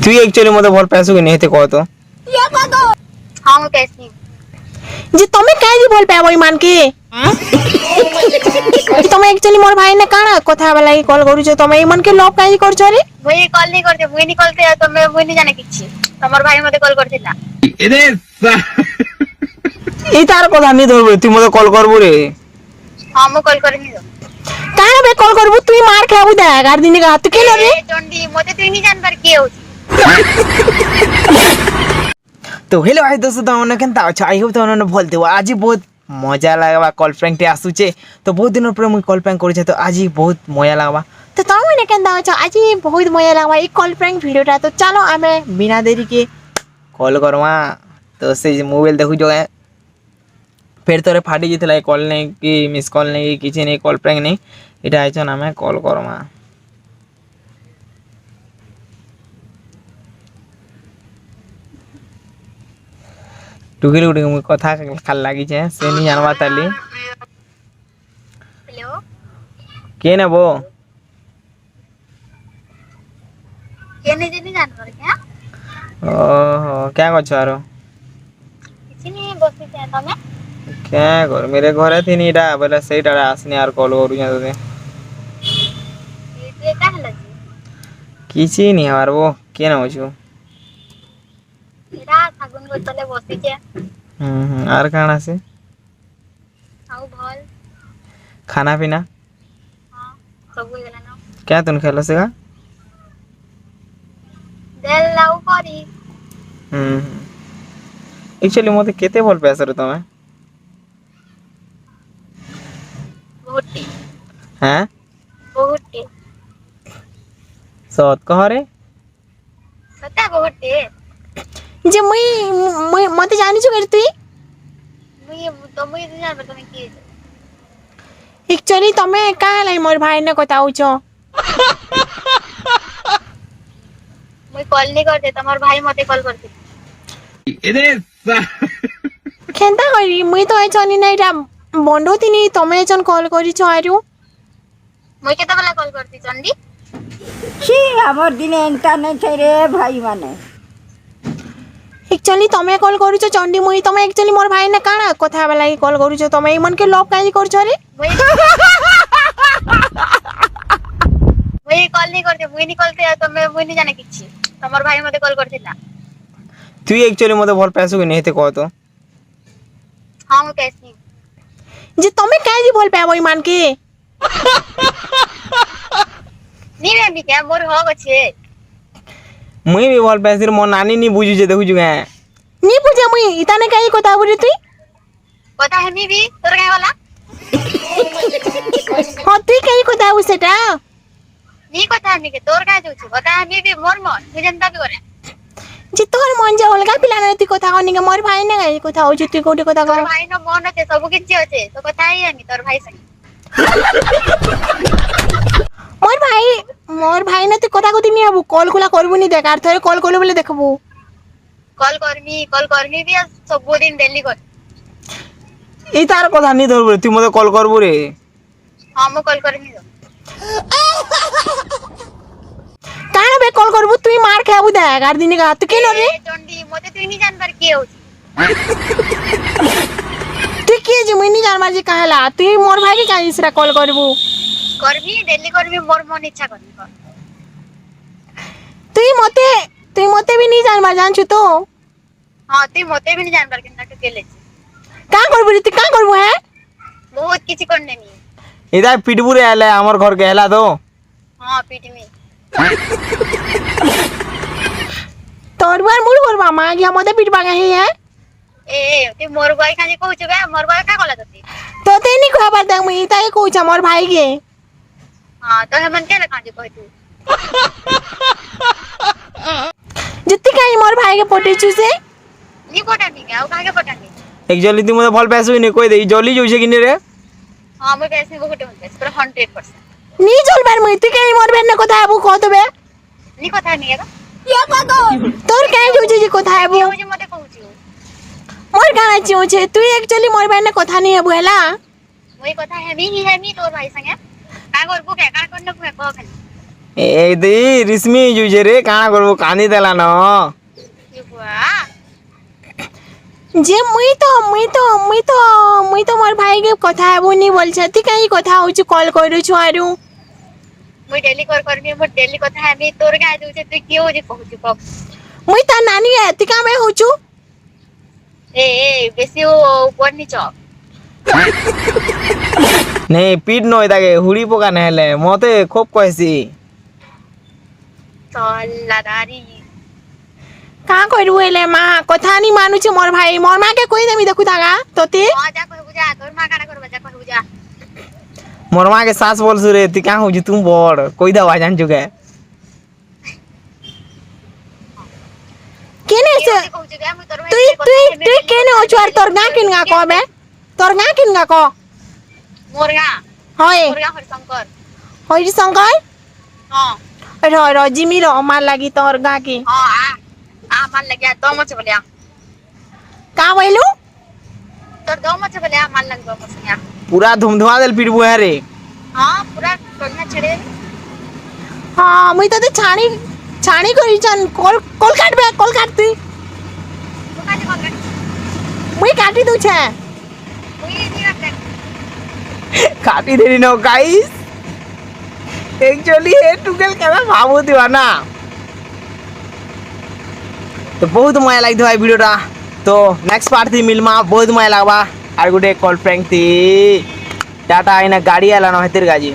তুই एक्चुअली মতে ভাল পাইছো কি নেতে কহ তো हां मैं कैसी যে তুমি কাই বল পাবো ইমান কে তুমি एक्चुअली मोर भाई ने काना কথা বলা লাগি কল করুছো তুমি ইমান কে লব কাই করছো রে मुई कॉल नहीं करते मुई नहीं करते तो मैं मुई नहीं जाने किछि तमर भाई मते कॉल करथिला এরে এই তার কথা নি ধরবে তুই মতে কল করবো রে हां मैं कॉल करनी दो কানা বে কল করবো তুই মার খাবু দেখ আর দিনে হাত কে রে चंडी मते तुई नहीं जान पर के होची तो हेलो भाई दोस्तों तुमने केनता अच्छा आई होप तुमने बोलते हो आज बहुत मजा लगवा कॉल प्रैंक टे आसुचे तो बहुत दिन पर मुई कॉल प्रैंक करिছে तो आज बहुत मजा लगवा तो तुमने केनता अच्छा आज बहुत मजा लागवा ई कॉल प्रैंक वीडियोटा तो चलो हमें बिना देरी के कॉल करवा तो से मोबाइल देखु जो फिर तोरे फाटी जितला कॉल नहीं कि मिस कॉल नहीं किछि नहीं कॉल प्रैंक नहीं एटा आइछन हमें कॉल करवा टुकिल गुडी मु कथा खाल लागी छे से नहीं जानवा ताली हेलो के ने बो के नहीं जान पर क्या ओहो क्या करछो आरो किछि नहीं बसी छे तमे क्या कर मेरे घरे थी नीडा बोले सेटा आसनी यार कॉल करू जा तोते ये का हला जी किछि नहीं यार वो के न होछु एरा फागुन को तले बसी छे आर काना से आउ भल खाना पीना हां सब हो गेला ना क्या तुम खेलो से का देल लाउ करी एक्चुअली मते केते भल पैसा रे तमे बहुटी हैं बहुटी सत कह रे सता बहुटी जे मुई मते जानि छु कर तुई मुई तो मुई नहीं जान पर तमे की एक्चुअली तमे का लाई मोर भाई ने बताउ छो मुई कॉल नहीं करते तमर भाई मते कॉल करती एरे केनता करी मुई तो एचनी नाइरा बंडो तिनी तमे एचन कॉल करी छो आरु मुई केता वाला कॉल करती चंडी सी हमर दिन इंटरनेट छै रे भाई माने एक्चुअली तमे कॉल करू छो चंडी मुई तमे एक्चुअली मोर भाई ने काना কথা বলা লাগি कॉल करू छो तमे इमन के लव काई करछो रे मुई कॉल नहीं करते मुई नहीं करते तो मैं मुई नहीं जाने किछि तमर भाई मते कॉल करथिला तुई एक्चुअली मते भल पैसो कि नेते कह तो हां मैं कैसी जे तमे काई भल पाबो इमान के नहीं मैं भी क्या मोर हो गछे मुई भी भल पैसिर मो नानी नी बुझु जे देखु जुगा नी बुझे मुई इताने काई কথা বলি তুই पता है मी भी तोर काय वाला हां তুই काई কথা হউ সেটা नी কথা मी के तोर काय जोछु पता है मी भी मोर मन तू जनता भी करे যে তোর মন যে অলগা পিলা না তুই কথা কনি মোর ভাই না কাই কথা হউ তুই কোটি কথা तोर কর भाई न मन আছে सब किछि আছে तो কথা ही है तोर भाई संग मोर भाई ना तुई কথা কতি নি আবু কল কুলা করবু নি দেখ আর থরে কল করলে বলে দেখবু कॉल करमी भी सब दिन डेली कर এই তার কথা নি ধরবে তুই মতে কল করবো রে हां मैं कॉल करमी दो কানা বে কল করবু তুই মার খাবু দেখ আর দিনে হাত কে রে चंडी मते तुई नहीं जान पर के होची তুই কি যে মুই নি জানবার যে কাহলা তুই মোর ভাই কে কাই ইসরা কল করবু करमी डेली करमी मोर मन इच्छा करमी कर তুই মতে भी নি জানবার জানছু তো हां तुई मते भी नहीं जान पर केना के केले কা করবু রে তুই কা করবু হ্যাঁ बहुत किछि करने नी এদা পিটবুরে আলে আমার ঘর কে হেলা তো हां पीट में তোর বার মুড় করবা মা গিয়া মতে পিটবা গাহি হ্যাঁ ए तुई मोर भाई खाली कहू बे मोर भाई का कला तती তো তেই নি খবর দেখ মুই তাই কইছা মোর ভাই কে हां तो हमन के लखा जे कहू जित्ती काई मोर भाई के पटेछु से नी पटा नी का कागे पटा नी एक्चुअली तुई मते भल पैसो नि कहि दे जल्दी जोइसे किने रे हां मैं कैसे बहुत होते पूरा 100% नी चलबार मुई तुई काई मोर बेन কথা আবু কত বে नी কথা नी का তোর কাই যোছে যে কথা আবু मुझे मते कहू मोर गाना चिओछे तुई एक्चुअली मोर बेन কথা নি আবু হেলা मुई কথা है मी तोर भाई संगे का करबो के का करन को कह खाली ए दी रिश्मी जुजे रे काना करबो कानी देला न ये बुआ जे मुई तो मोर भाई के कथा हेबुनी बोलछ ती काई कथा होछु कॉल करू छु आरु मुई डेली कर करनी मुई डेली कथा है मी तोर गाय दउ छे तू क्यों जे कहू छु कब मुई ता नानी है ती का में होछु ए बेसी ओ ऊपर नीच नहीं पीट नय ताके हुड़ी पोका नहेले मते खूब कहसी सल्लादारी का करू एले माँ कथा नहीं मानु छु मोर भाई मोर माँ के कोई देमी देखु तागा तोते हां जा कहू जा तोर मां काना करबा जा कहू जा मोर माँ के सास बोल सुरे ती का होजु तुम बड़ कोई दवा जान चुके केने से कहू जा मुई तोर तुई केने होछु आर तोर गा किनगा कहबे तोर गा किनगा कह मोरगा होय मोरगा हरिशंकर हरि शंकर हां रो जिमी रो मार लागी तोर गा की हां आ मान लग गया तो मच बोलिया का बोलू तोर दो मच बोलिया मान लग दो मच गया पूरा धुमधुमा देल पीटबो है रे हां पूरा टोलना छड़े हाँ मुई तो छाणी करी चन कॉल काट बे कॉल काट तू तो का जे कॉल मुई काटी दू छे मुई नहीं करते काटी देरी नो गाइस एक्चुअली हे टुकेल केना भाबो दिवा ना तो बहुत मजा लाग भाई वीडियोटा तो नेक्स्ट पार्ट थी मिलमा बहुत मजा लागबा आर गुटे कॉल प्रैंक थी टाटा आइना गाड़ी आला न हेतिर गाजी